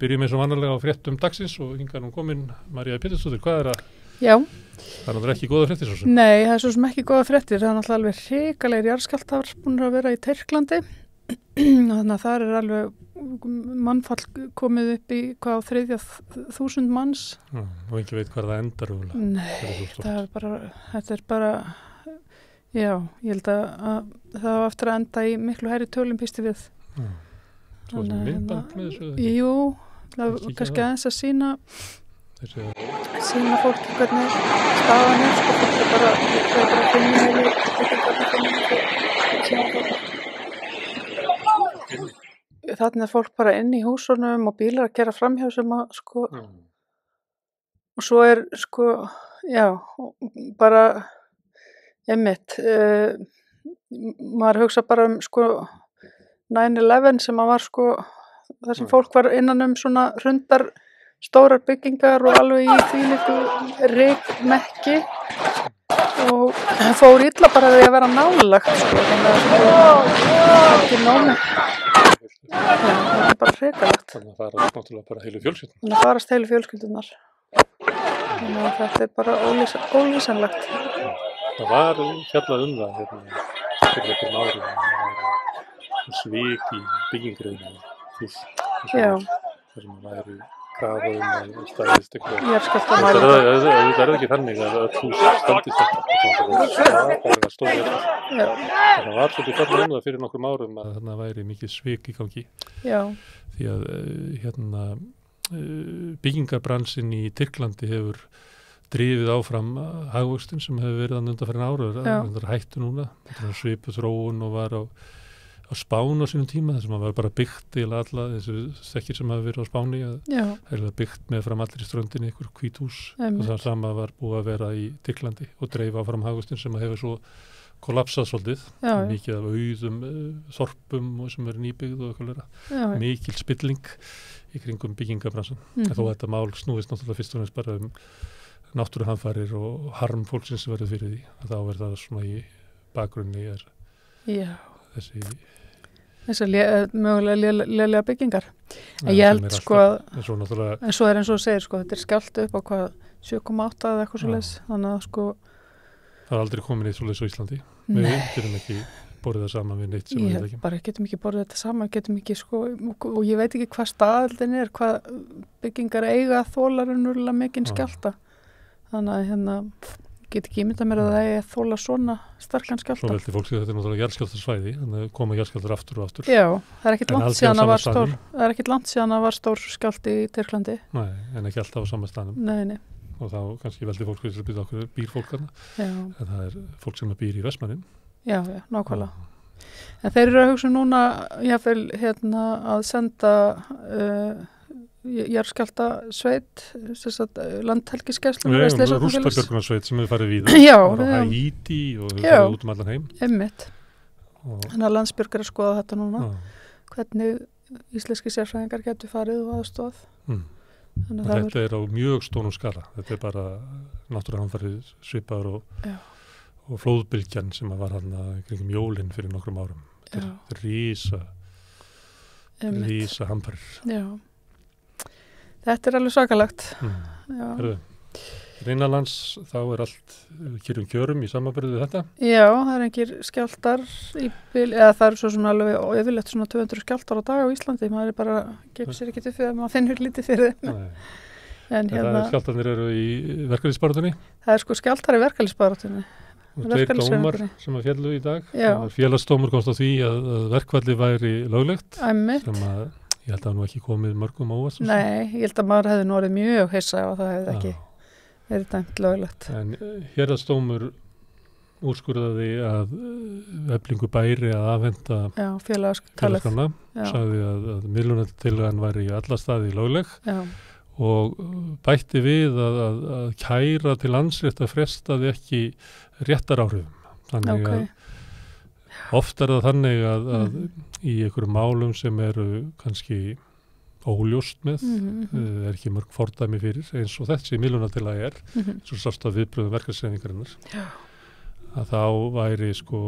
byrjum eins og vanalega á fréttum dagsins og hingað nú komin María Pétursdóttir. Hvað það? Já. Það náttúrulega ekki góða fréttir svo sem. Nei, það svo sem ekki góða fréttir. Það náttúrulega alveg hrikalegir jarðskjálftar búin að vera í Tyrklandi. Þannig að það alveg mannfall komið upp í hvað á 3.000 manns. Já, og ekki veit hvað það endar. Nei, þetta bara, já, ég held að það var eftir að enda í miklu hærri tölum býstu við. Já. Svo sem myndband með þessu? Jú, það kannski aðeins að sína fólki hvernig staðan sko, fólk bara finna þarna fólk bara inn í húsunum og bílar að gera framhjá sem að sko og svo sko, já, bara einmitt maður hugsa bara sko 9/11 sem að var sko þar sem fólk var innan svona hrundar stórar byggingar og alveg í þvílíku rykmekki og fór illa bara því að vera nálagt sko, þannig að ekki nómi. Já, það var bara hrikalegt. Þannig að það náttúrulega bara heilu fjölskyldunar. Þannig að farast heilu fjölskyldunar. Þannig að þetta bara ólýsanlegt. Það var fjallað það fyrir einhverjum árum svik í byggingaröðinu þar sem væri krafa að stæðist eitthvað. Jarðskjálftamælar. Það ekki þannig að öll hús standist þetta. Það var stór jarðskjálfti. Það var svolítið fjallað það fyrir nokkrum árum að þarna væri mikið svik í gangi. Já. Því að byggingarbransinn í Tyrklandi hefur drifið áfram hagvöxtinn sem hefur verið undanfarin ára. Það er hættu núna. Þetta er svipuð þróun og var á Spáni á sínum tíma, þar sem það var bara byggt til alla þessu stekkir sem hafa verið á Spáni það er byggt með fram allir í ströndinni ykkur hvít hús og það sama var búið að vera í Tyrklandi og dreifa áfram hagvöxtinn sem hefur svo kollapsað svolítið, mikið af auðum þorpum sem verið nýbyggð og eitthvað mikil spilling í kringum byggingarbransan þó þetta mál snúist náttúrulega fyrst og næst bara náttúruhamfarir og harm fólksins sem verið fyrir því þá verður það svona í bakgrunni mögulega lélega byggingar. En ég held sko en svo eins og segir sko, þetta skjálfti upp á hvað 7,8 eða eitthvað svoleiðis, þannig að sko það aldrei komin eitt svoleiðis á Íslandi. Við getum ekki borðið það saman við neitt sem við veit ekki. Bara getum ekki borðið þetta saman, getum ekki sko og ég veit ekki hvað staðaldin hvað byggingar eiga þólarunurlega mikinn skjálfta. Þannig að get ekki ímynda mér að það er þóla svona sterkan skjálfta. Svo veldi fólk að þetta er náttúrulega jarðskjálftasvæði, þannig að koma jarðskjálftar aftur og aftur. Já, það er ekkit langt síðan að var stór skjálfti í Tyrklandi. Nei, en ekki alltaf á sama staðnum. Nei. Og þá kannski veldi fólk að byrja okkur býr fólk þarna. Já. En það er fólk sem býr í Vestmannaeyjum. Já, nákvæmlega. En þeir eru að hugsa núna jafnvel að senda jarðskjálftasveit landhelgisgæslu rústabjörgunarsveit sem hefur farið víða á Haítí og hefur farið út allan heim einmitt þannig að Landsbjörg að skoða þetta núna hvernig íslenski sérfræðingar getur farið og aðstoð þetta á mjög stónum skala þetta bara náttúruhamfarir svipaður og flóðbylgjan sem var hann kringum jólin fyrir nokkrum árum þetta er rísa hamfarir Þetta er alveg svakalegt. Innanlands þá er allt kjörum í samanburði við þetta? Já, það er engir skjálftar eða það er svo sem alveg yfirleitt svona 200 skjálftar á dag á Íslandi. Maður bara gefur sér ekki upp fyrir að maður finnur lítið fyrir þeim. En skjálftarnir eru í verkalýðsbaráttunni? Það er sko skjálftar í verkalýðsbaráttunni. Og 2 dómar sem að féllu í dag. Félagsdómur komst á því að verkfalli væri löglegt. Sem að ég held að það nú ekki komið mörgum ávart. Nei, ég held að maður hefði nú orðið mjög hissa og það hefði ekki verið dæmt löglegt. En héraðsdómur úrskurðaði að Eflingu bæri að afhenda félagsskrána, sagði að miðlunartillagan væri í alla staði lögleg og bætti við að kæra til Landsrétt að frestaði ekki réttaráhrifum. Þannig að oft er það þannig að í einhverjum málum sem eru kannski óljóst með, er ekki mörg fordæmi fyrir, eins og þessi miðlunartillaga svo sást að viðbröðum verkalýðshreyfingarinnar, að þá væri sko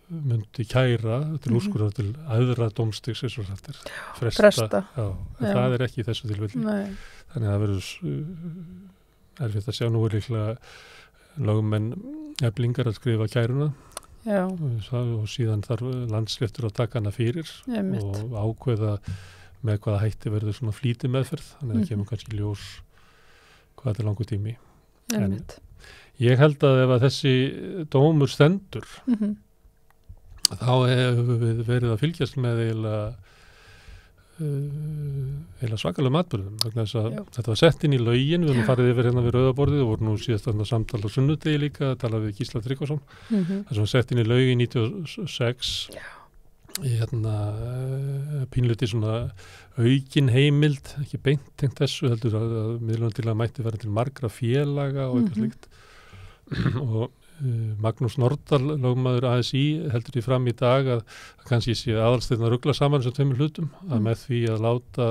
myndi kæra til úrskurðar til æðra dómstigs eins og þetta fresta. Já, en það er ekki í þessu tilfelli. Þannig að það verður erfitt að sjá. Nú er líklega lögmenn Eflingar að skrifa kæruna og síðan þarf Landsréttur að taka hana fyrir og ákveða með hvaða hætti verður svona flýti meðferð. Þannig að það kemur kannski ljós hvað þetta er langur tími. En ég held að ef að þessi dómur stendur þá hefur við verið að fylgjast með eiginlega svakalegum atburðum vegna þess að þetta var sett inn í lögin, við erum farið yfir hérna við Rauðaborðið og voru nú síðast samtal á sunnudegi líka að tala við Gísla Tryggvason. Það sem var sett inn í lögin 96 pínluti svona aukin heimild, ekki beint tengt þessu, heldur að miðlunartillaga mætti vera til margra félaga og eitthvað slíkt og Magnús Nordahl, lögmaður ASÍ, heldur því fram í dag að kannski sé aðalsteinn að rugla saman þessum tveimur hlutum, að með því að láta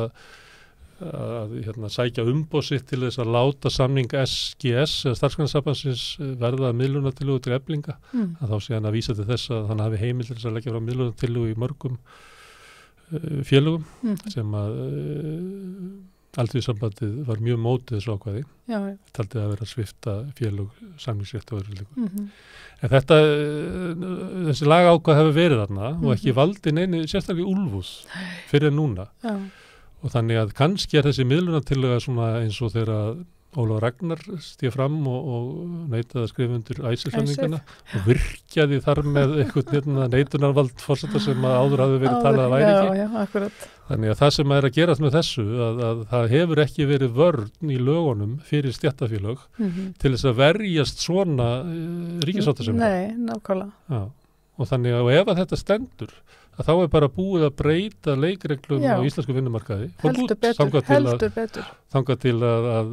sækja umboð sitt til þess að láta samning SGS, eða Starfsgreinasambandsins, verða miðlunartillögu til Eflinga, að þá sé hann að vísa til þess að hann hafi heimild til þess að leggja frá miðlunartillögu í mörgum félögum sem að Alþýðusambandið var mjög mótið þessu ákvæði. Taldi að vera að svipta félög samningsrétt og öðru líku. En þessi lagákvæð hefur verið þarna og ekki valdi neini sérstaklega úlfúð fyrir núna. Og þannig að kannski er þessi miðlunartillaga svona eins og þegar Ólafur Ragnar stíð fram og neitaði að skrifa undir ICER-samningana og virkjaði þar með einhvern neitunarvald forseta sem áður hafði verið talað að væri ekki. Já, akkurat. Þannig að það sem er að gerast með þessu að það hefur ekki verið vörn í lögunum fyrir stéttarfélög til þess að verjast svona ríkissáttasemjara. Nei, nákvæmlega. Já, og þannig að ef að þetta stendur að þá er bara búið að breyta leikreglum á íslensku vinnumarkaði. Heldur betur. Þangað til að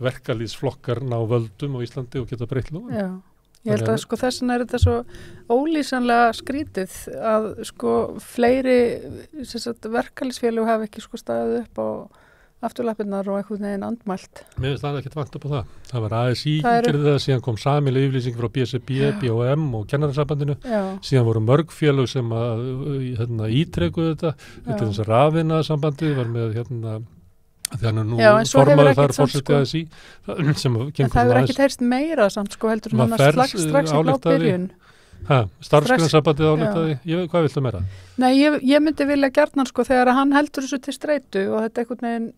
verkalýðsflokkar ná völdum á Íslandi og geta breytt lögum. Já, ég held að þess vegna er þetta svo ólýsanlega skrítið að fleiri verkalýðsfélög hafa ekki staðið upp á afturlappirnar og einhvern veginn andmælt. Mér finnst það ekkert vant upp á það. Það var ASÍ gerði það, síðan kom sameiginleg yfirlýsing frá BSRB, BHM og Kennarasambandinu. Síðan voru mörg félög sem ítrekuðu þetta. Þetta þess að Rafiðnaðarsambandið var með þegar nú formaður þar fórsetið ASÍ. En það hefur ekki heyrst meira samt heldur en strax í blábyrjun. Starfsgreinasambandið álítaði, hvað viltu meira? Nei, ég myndi vilja gjarnan þegar hann heldur þessu til streitu og þetta einhvern veginn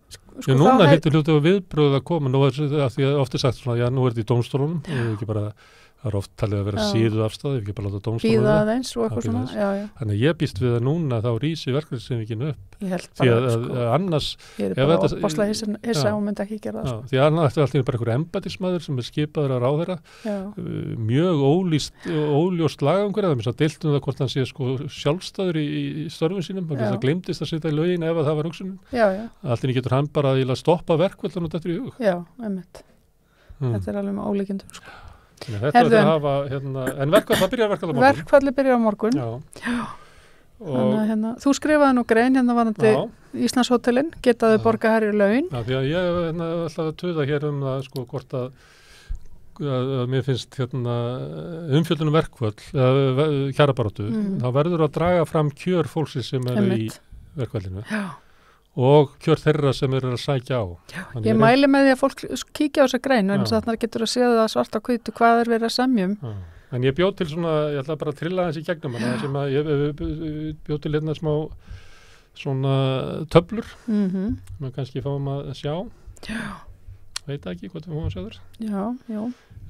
núna hittir hluti á viðbröð að koma nú því að oft er sagt svona, já nú er þetta í dómstólunum og ekki bara, það er oft talið að vera síðu afstæði, ekki bara láta dómstólunum bíða aðeins og eitthvað svona, já. Þannig að ég býst við að núna þá rísi verkefnishreyfingin upp því að annars ég er bara opaslega hissa og myndi ekki gera það því að annars er alltaf bara einhver embættismadur sem er skipaður að ráðherra mjög óljóst lagaumhverfi, það er deilt það hvort hann sé sjálfstæður í störfum sínum, það gleymdist að setja í lögin ef það var hugsunin, alltaf getur hann bara að stoppa verkvöldan og þetta í hug. Já, einmitt. Þetta er alveg með ólíkindum Þetta verður að hafa, en það byrjar verkfalli á morgun. Verkfalli byrjar á morgun. Já. Þannig að þú skrifaði nú grein varandi Íslandshótelin, getaðu borga herri laun. Já, því að ég ætla að tuða hér það hvort að mér finnst umfjöldunum verkfall, kjarabaráttu, þá verður að draga fram kjör fólksins sem eru í verkfallinu. Já. Og kjör þeirra sem eru að sækja á. Ég mæli með því að fólk kíkja á þessa grein en þannig að getur að séð það svart á hvítu hvað er verið að semjum. En ég bjóð til svona, ég ætla bara að trilla þessi gegnum hana sem að ég bjóð til smá svona töflur sem kannski fáum að sjá. Já. Veit ekki hvað við fáum að sjá þér. Já.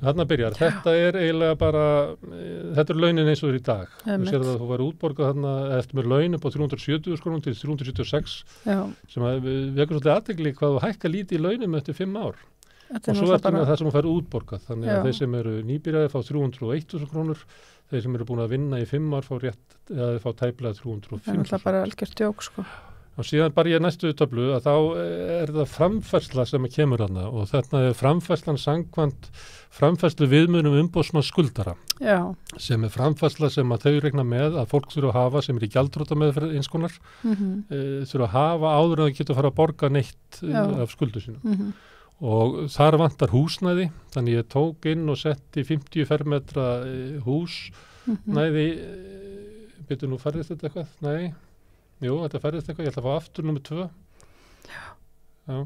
Þarna byrjar. Þetta er eiginlega bara, þetta er launin eins og þér í dag. Þú sér að þú væri útborgað þarna eftir með laun upp á 370 krónum til 376 sem vekur svolítið athygli hvað þú hækka lítið í launum eftir 5 ár. Og svo ertu með það sem þú fær útborgað. Þannig að þeir sem eru nýbyrjaði fá 301.000 krónur, þeir sem eru búin að vinna í 5 ár fá tæplega 305.000. Það er bara algjört djók Og síðan bara ég næstu töflu að þá er það framfærsla sem kemur hana og þetta er framfærslan samkvæmt framfærslu viðmunum umboðsmanns skuldara. Já. Sem er framfærsla sem að þau regna með að fólk þurfa að hafa sem er í gjaldþrota meðferð eins konar þurfa að hafa áður en það getur að fara að borga neitt af skuldu sínum. og þar vantar húsnæði, þannig ég tók inn og setti 50 fermetra húsnæði, byrju nú færðist þetta eitthvað? Nei, jú, þetta færðist eitthvað, ég ætla að fá aftur nummer 2. Já.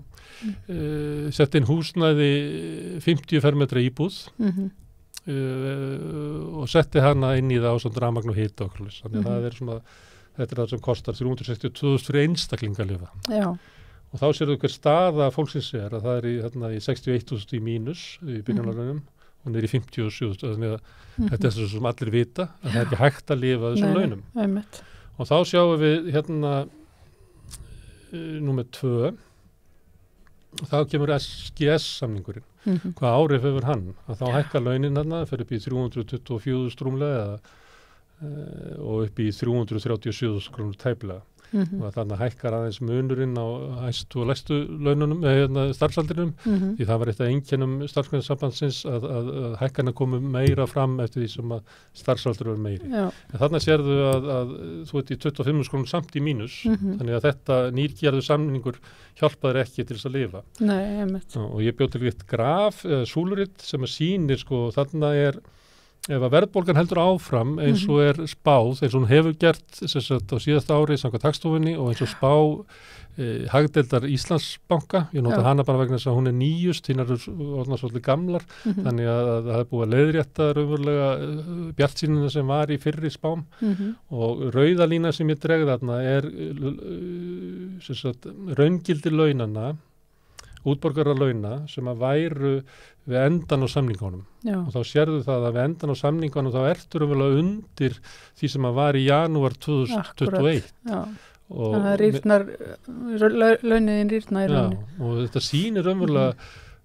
Setti inn húsnæði 50 fermetra íbúð og setti hana inn í það á svona rafmagn og hita okkur, þannig að það er svona, þetta er það sem kostar 362.000 fyrir einstaklinga að lifa. Já. Og þá sérðu hver staða fólksins að það er í 61.000 í mínus í byrjunarlaunum og niður í 57.000, þannig að þetta er þess sem allir vita að það er ekki hægt að lifa þessum launum. Einmitt. Og þá sjáum við númer 2, þá kemur SGS-samningurinn. Hvað áhrif hefur hann? Að þá hækkar launin fyrir upp í 324.000 rúmlega og upp í 337.000 krónur tæplega. Og þannig hækkar aðeins munurinn á hæstu og lægstu laununum, starfsaldrinum, því það var eitt af einkennum starfsgreinasambandsins að hækkarna komu meira fram eftir því sem að starfsaldur var meiri. En þannig sérðu að þú veit í 25 krónur samt í mínus, þannig að þetta nýrgerðu samningur hjálpaður ekki til þess að lifa. Nei, einmitt. Og ég bjó til eitt graf, súluritt, sem að sýnir, þannig ef að verðbólgan heldur áfram eins og er spáð, eins og hún hefur gert á síðasta ári samkvæmt Hagstofunni og eins og spá hagdeildar Íslandsbanka, ég nota hana bara vegna þess að hún er nýjust, hinn eru orðnar svolítið gamlar, þannig að það er búið að leiðrétta raunverulega bjartsýnina sem var í fyrri spám og rauða lína sem ég dregði þarna er raungildi launana, útborgara launa sem að væru við endan á samningunum. Og þá sérðu það að við endan á samningunum þá ertu raunverulega undir því sem að var í janúar 2021. Og það rýrnar, launin rýrnar í rauninni. Og þetta sýnir raunverulega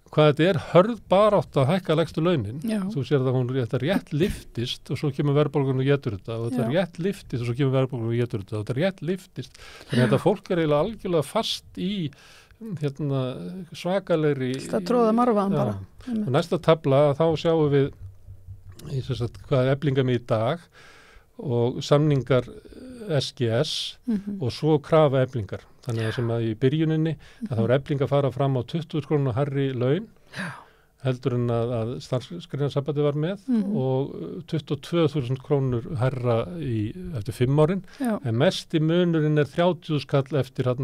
hvað þetta er hörð barátt að hækka lægstu launin. Þú sér það þetta rétt liftist og svo kemur verðbólgan og getur þetta og þetta rétt liftist og svo kemur verðbólgan og getur þetta og þetta rétt liftist. Þannig að þetta fólk er eiginlega algjörlega fast í svakalegri það tróða marfaðan bara. Og næsta tabla þá sjáum við hvað er Eflingar með í dag og samningar SGS og svo krafa Eflingar. Þannig að sem að í byrjuninni að þá er Eflingar að fara fram á 20 krónur hærri laun heldur en að starfsgreinasambandið var með og 22.000 krónur hærra eftir 5 árin. En mest í munurinn er 30 skall eftir 1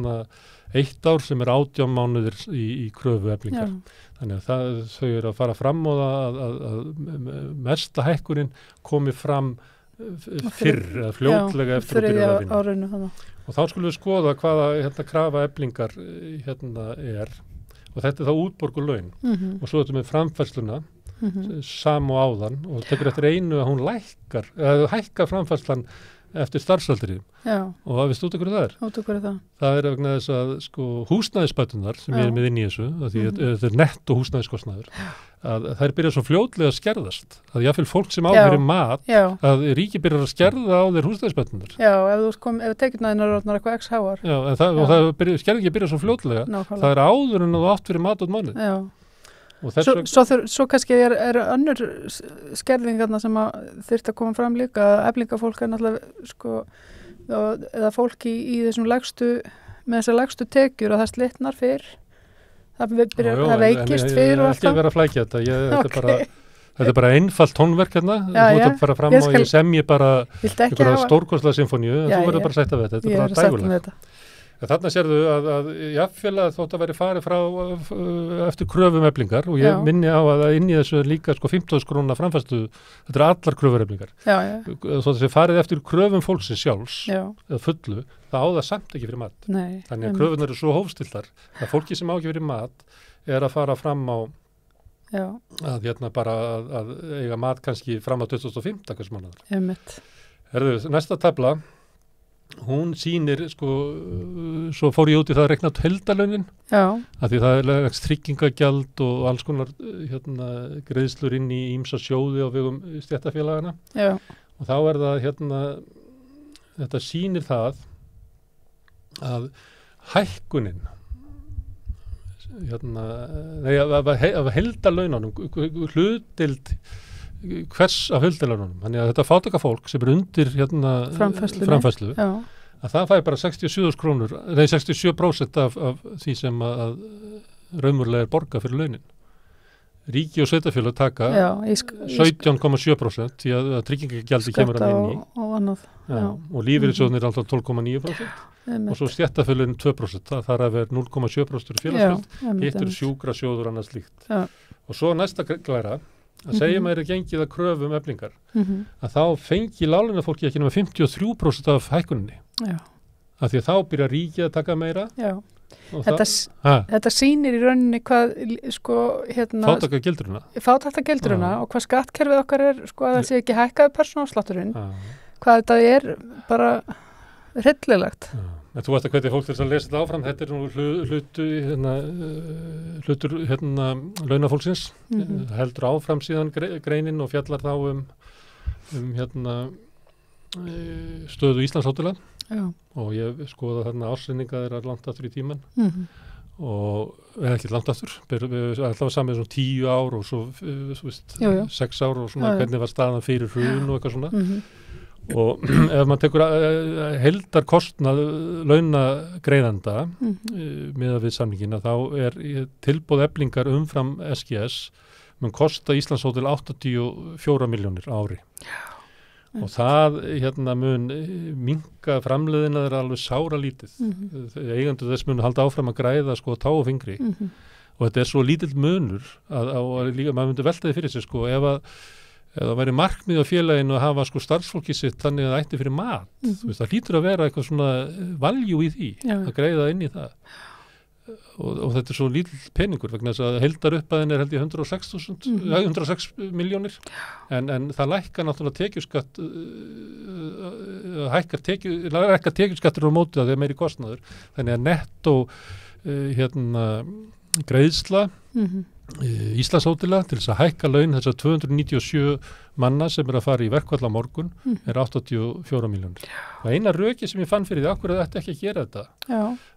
ár sem er 18 mánuðir í kröfu Eflingar. Þannig að þau eru að fara fram og að mesta hækkurinn komi fram fyrr, fljótlega eftir árinu. Og þá skulum við skoða hvaða krafa Eflingar er. Og þetta er þá útborgu laun og svo þetta með framfærsluna sam og áðan og tekur eftir einu að hún hækkar framfærslan eftir starfsaldri og það veist út okkur það er. Það er vegna þess að húsnæðisbætunar sem ég er með inn í þessu, því þetta er netto húsnæðiskostnaður, að þær byrja svo fljótlega að skerðast, að jáfnvel fólk sem áfyrir mat, að ríki byrjar að skerða á þeir húsnæðisbætunar. Já, ef tekjurnar orðnar eitthvað x háar. Já, og skerðingi byrja svo fljótlega, það er áður en þú átt fyrir mat út mánuð. Já. Svo kannski er önnur skerðingarna sem þyrfti að koma fram líka, að Eflingafólk er náttúrulega eða fólk í þessum með þessar lægstu tekjur og það slitnar fyrr, það veikist fyrr og alltaf. Ekki vera að flækja þetta, þetta er bara einfalt tónverk hérna, þú ert að fara fram og ég semji bara einhverja stórkostlega symfóníu, þú verður bara að sætta við þetta er bara dægulega. Þarna sérðu að jafnvel þótt að veri farið frá eftir kröfum Eflingar og ég minni á að inn í þessu líka 15.000 króna framfærslu, þetta er allar kröfur Eflingar. Þótt að farið eftir kröfum fólksins sjálfs eða fullu, það á það samt ekki fyrir mat. Þannig að kröfunar eru svo hófstiltar að fólki sem á ekki fyrir mat er að fara fram á að bara að eiga mat kannski fram á 2015 hvers mánuður. Næsta tabla hún sýnir, svo fór ég út í það að rekna út heildarlaunin, af því það er tryggingagjald og alls konar greiðslur inn í ýmsa sjóði á vegum stéttarfélagana. Og þá er það þetta sýnir það að hækkunin af heildarlaununum, hlutdeild hvers af heildarlaununum, þannig að þetta fátækafólk sem er undir framfærslu, að það fær bara 67 krónur, 67% af því sem að raunverulega borga fyrir launin. Ríki og sveitafélög taka 17,7% því að tryggingagjaldi kemur að inn í og lífeyrissjóðnir er alltaf 12,9% og svo stéttarfélögin 2%, það þarf að vera 0,7% félagsgjöld, hitt sjúkrasjóður annars slíkt. Og svo næsta glæra, að segja maður gengið að kröfum eflingar, að þá fengi láglaunafólki ekki nema 53% af hækkuninni. Af því að þá byrja ríkið að taka meira. Þetta sýnir í rauninni hvað fátæktargildruna og hvað skattkerfið okkar er að það sé ekki hækkaði persónuafslátturinn, hvað þetta er bara hryllilegt. Þú veist að hvernig fólk þess að lesa þetta áfram, þetta er nú hlutur launafólksins, heldur áfram síðan greinin og fjallar þá stöðu Íslandshótela. Og ég skoða þarna ársreininga þeirra langt aftur í tíman og ekki langt aftur, alltaf samið svona 10 ár og svo 6 ár og svona hvernig var staðan fyrir hrun og eitthvað svona og ef maður tekur heildarkostnað launagreiðanda miðað við samningina þá er tilboð eflingar umfram SGS mun kosta Íslandshótel 84 milljónir á ári. Og það mun minnka framleiðina þeirra alveg sára lítið. Eigendur þess mun halda áfram að græða tá og fingri. Og þetta er svo lítill munur að líka maður myndi velta því fyrir sig ef það væri markmið á félaginu að hafa starfsfólki sitt þannig að það ætti fyrir mat. Það hlýtur að vera eitthvað svona valjú í því að greiða inn í það. Og þetta er svo lítill peningur vegna þess að heildarupphæðin er held í 106 milljónir en það lækkar náttúrulega tekjuskatt hækkar tekjuskattur á móti það þegar meiri kostnaður þannig að nettó greiðsla Íslandshótela til þess að hækka laun þessar 297 manna sem að fara í verkfall á morgun er 84 milljónir. Og eina röki sem ég fann fyrir því af hverju þetta ekki að gera þetta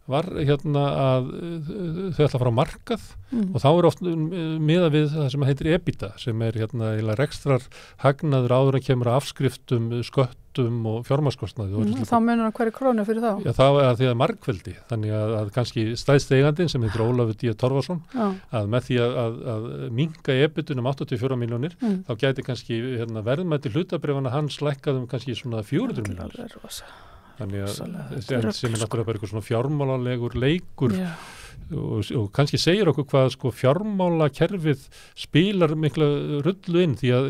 var að þau ætla að fara á markað og þá oft miðað við það sem heitir EBITDA sem er rekstrar hagnaður áður en kemur að afskriftum, sköttum og fjármagnskostnaði. Þá munar hverju krónu fyrir þá? Já, þá er því að margveldi, þannig að kannski stærsti eigandinn sem heitir Ólafur D. Torfason að með því að minnka EBITDA 84 milljónir þá gæti kannski verðmæti hlutabréfanna hans lækkað kannski svona 400 milljónir. Þannig að sem er náttúrulega bara eitthvað svona fjármálalegur leikur og kannski segir okkur hvað fjármálakerfið spilar mikla rullu inn því að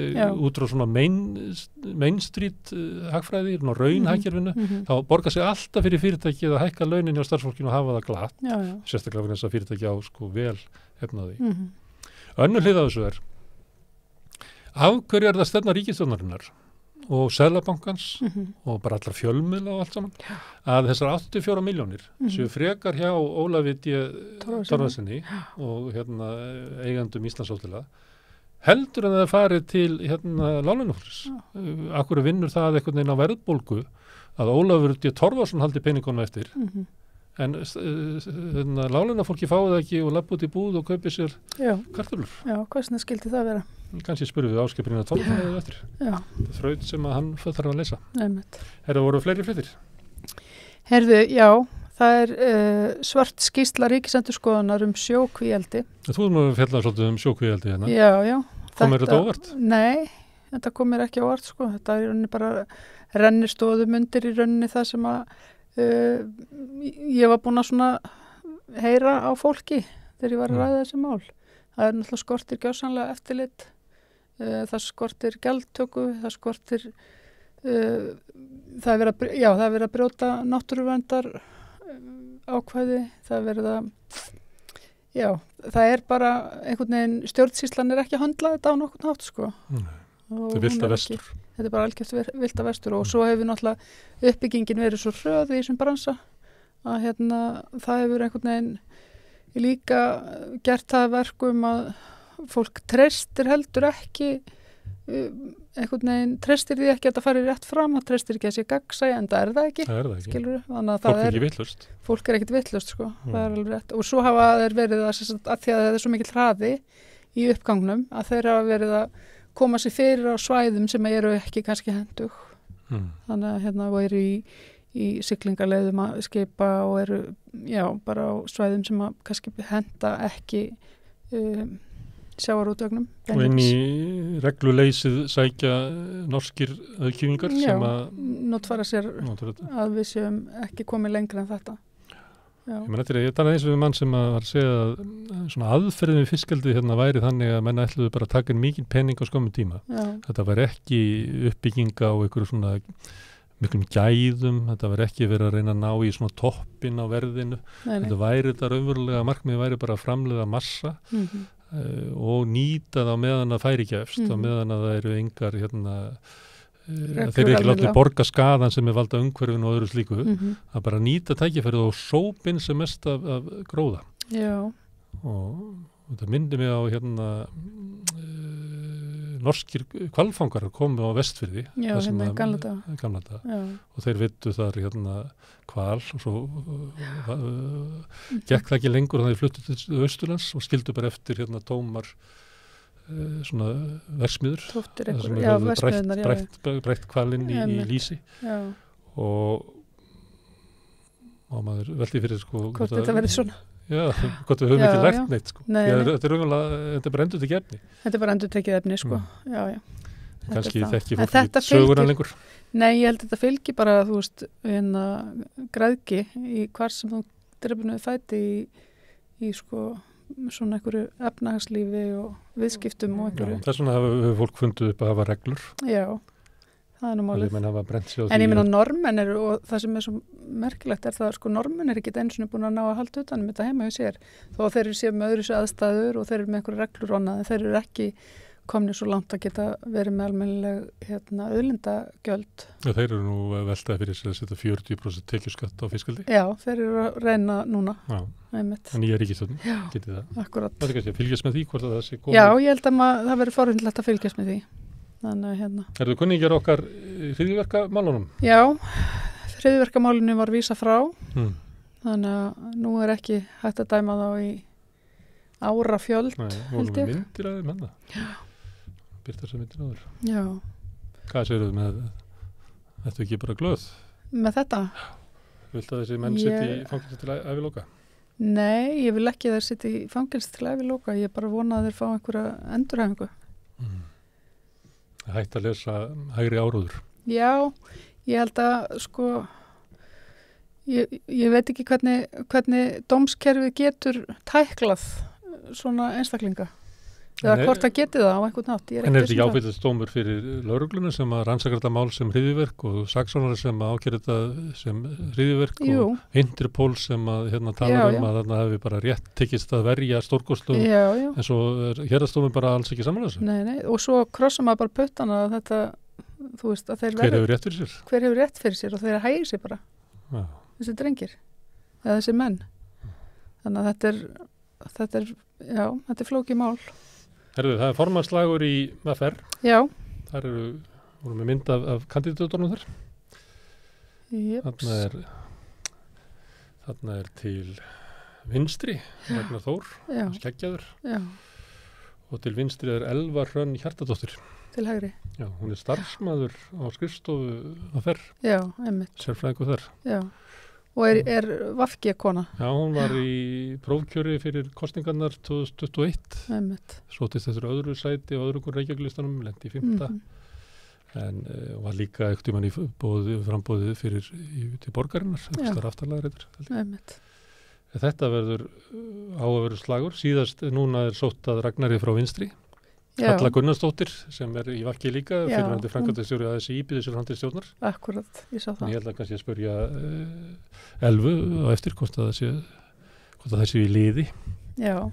út frá svona main street hagfræði, raunhagkerfinu þá borgar sig alltaf fyrir fyrirtækið að hækka launin hjá starfsfólkinu og hafa það glatt sérstaklega fyrir þess að fyrirtæki á vel hefnaði. Önnur hlið af þessu er af hverju er það stefna ríkisstjórnarinnar og Seðlabankans og bara allar fjölmiðla og allt saman að þessar 84 milljónir séu frekar hjá Ólafi D. Torfasyni og eigandum Íslandshótela heldur en það farið til láglaunafólks. Akkur vinnur það einhvern veginn á verðbólgu að Ólafur D. Torfason haldi peningunum eftir en láglaunafólki fáið ekki og labba út í búð og kaupi sér kartöflur. Já, hversna skildi það vera? Kannski spurðum við Ásgeir Torfason eftir. Þraut sem að hann þarf að leysa. Herðu, voru fleiri fréttir? Herðu, já, það er svart skýrsla Ríkisendurskoðunar sjókvíaeldi. Þú erum að fjalla svolítið sjókvíaeldi hérna. Já. Kom þér þetta óvart? Nei, þetta kom mér ekki óvart, Þetta er í rauninni bara rennir stóðum undir í rauninni það sem að ég var búin að svona heyra á fólki þegar ég var að ræða þessi mál. Það er náttúrulega skortir gjörsamlega eftirlit, það skortir gjaldtöku, það skortir það er verið að brjóta náttúruverndar ákvæði, það er verið að það er bara einhvern veginn stjórnsýslan er ekki að handla þetta á nokkurn hátt Þetta er vilda vestur. Þetta er bara algjört vilda vestur og svo hefur náttúrulega uppbyggingin verið svo hröð í þessum bransa að það hefur einhvern veginn líka gert það verkum að fólk treystir heldur ekki einhvern veginn treystir því ekki að þetta fari rétt fram, það treystir ekki að sé gagnsæi en það er það ekki. Skilurðu? Þannig að fólk er ekki vitlaust. Fólk er ekkert vitlaust það er alveg rétt og svo hafa þeir verið að því að það er svo mikill hraði í uppgangnum að þeir hafa verið að koma sér fyrir á svæðum sem eru ekki kannski hendug þannig að og eru í siglingaleiðum að skipa og eru, bara á svæðum sem að kannski henta ekki sjávarútvögnum. Og inn í regluleysið sækja norskir auðkýfingar sem að notfæra sér að við séum ekki komið lengra en þetta. Ég talaði eins og við mann sem var að segja að svona aðferðin við fiskeldi hérna væri þannig að menn ætluðu bara að taka inn mikið pening á skömmum tíma. Þetta var ekki uppbygginga á einhverju svona miklum gæðum, þetta var ekki verið að reyna að ná í svona toppin á verðinu. Þetta væri þetta raunverulega markmið væri bara að framleiða massa og nýta það á meðan að færi gefst, á meðan að það eru engar þeir eru ekki látið borga skaðan sem er valda umhverfinu og öðru slíku, að bara nýta tækifærið og sópin sem mest af gróða. Og þetta myndi mig á norskir hvalfangar komu á Vestfirði í gamla daga og þeir vittu þar hval og svo gekk það ekki lengur og þeir fluttu til Austurlands og skildu bara eftir tómar svona versmiður brætt hvalinn í lýsi og maður veldi fyrir hvort þetta verið svona hvort við höfum ekki lært neitt þetta er bara endur tekið efni þetta er bara endur tekið efni kannski þekki fólk söguna lengur Nei, ég held að þetta fylgi bara þú veist, græðgi í hvar sem þú drefnuði fæti í svona einhverju efnahagslífi og viðskiptum og einhverju. Þess vegna hefur fólk fundið upp að hafa reglur. Já, það er nú málið. En ég meina normenn eru, og það sem er svo merkilegt er það, normenn er ekki eins og búin að ná að halda utan þetta heima hjá sér. Þó þeir eru sér með öðru aðstæður og þeir eru með einhverju reglur og annað, en þeir eru ekki komni svo langt að geta verið með almennileg auðlindagjöld. Já, þeir eru nú veltaði fyrir sér að setja 40% tekjuskatt á fiskeldi. Já, þeir eru að reyna núna. Já, en nýja ríkisstjórn getið það. Akkurat. Það er kannski að fylgjast með því hvort það sé komið. Já, ég held að það verður forvindilegt að fylgjast með því. Þannig að Eru þið kunningjar okkar hryðjuverkamálunum? Já, hryðjuverkamálinu var vísa frá. Þannig að nú er ekki hægt að dæma þá í árafjöld. Nei, volum við myndir að þeim hennar. Já. Birta sem myndir áður. Já. Hvað segirðu með þetta ekki bara glöð? Með þetta? Viltu að þessi menn sitt í fangelsi til æviloka? Nei, ég vil ekki að þeir sitt í fangelsi til æviloka. Ég bara vona að þeir fá einhverja endurhæfingu. Hætt að lesa hægri áróður. Já, ég held að ég veit ekki hvernig dómskerfið getur tæklað svona einstaklinga. Eða hvort það geti það á einhvern nátt. En er þetta ekki ábyrgðast dómur fyrir lögregluna sem að rannsakar þetta mál sem hryðjuverk og saksóknari sem ákærir þetta sem hryðjuverk og Interpol sem að talar að þarna hefur bara rétt tekist að verja stórkostlum en svo er héraðsdómur bara alls ekki samanlega. Nei, og svo krossa maður bara puttana að þetta, þú veist, að þeir Hver hefur rétt fyrir sér? Hver hefur rétt fyrir sér og þeir hægir sér bara. Já. Þessi drengir, eða þessi menn. Þannig að þetta er flókið mál. Herðu, það er formannslagur í VFR. Já. Þar vorum við mynd af kandidatornum þar. Jeps. Þarna er til vinstri, Ragnar Þór, skeggjaður. Já. Og til vinstri er Elva Hrönn Hjartardóttir. Til hægri. Já, hún er starfsmaður á skrifstofu VFR. Já, einmitt. Sérfræðingur þar. Já. Og er VFG kona? Já, hún var í prófkjöri fyrir kosningarnar 2021. Einmitt. Sóttist þessar öðru sæti og öðru raukjaglustanum, lendi í 5. En var líka ekkert í frambóðið fyrir til borgarinnar, eitthvað aftarlega reyður. Einmitt. Þetta verður á að verður slagur. Síðast núna er sóttað Ragnari frá vinstri. Halla Gunnarsdóttir sem er í VFG líka, fyrirverandi framkvæmdastjóri ASÍ býður sér fram til stjórnar. Akkurat, ég sá það. En ég held að kannski að spyrja Elvu á eftir hvort það sé í liði. Já.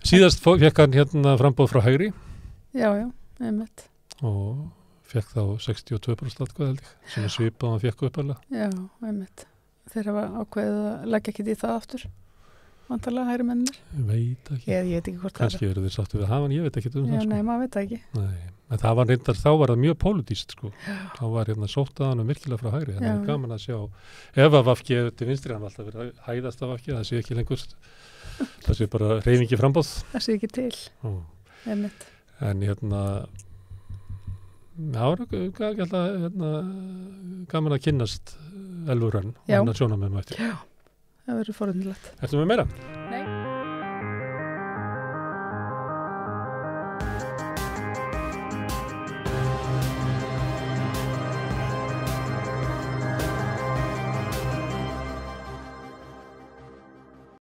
Síðast fekk hann frambóð frá hægri. Já, einmitt. Og fekk þá 62% atkvæði held ég, sem er svipað hann fekk uppalega. Já, einmitt. Þeir hafa ákveðið að leggja ekki í það aftur. Vantarlega hægri mennir? Ég veit ekki. Ég veit ekki hvort kannski það er. Kannski eru þeir sáttu við hafan, ég veit ekki það. Nei, maður veit það ekki. Nei, en það var reyndar, þá var það mjög pólitískt Þá var sóttaðan virkilega frá hægri. Þannig er gaman að sjá, ef að VFG til vinstri, hann var alltaf verið að hæðast af VFG, það sé ekki lengur, það sé bara hreyfingi frambóð. Það sé ekki til. Einmitt. En gaman að kynnast Elfur Rönn og hennar sjónarmiðum eftir. Já, það verður forundilegt. Ertu með meira? Nei.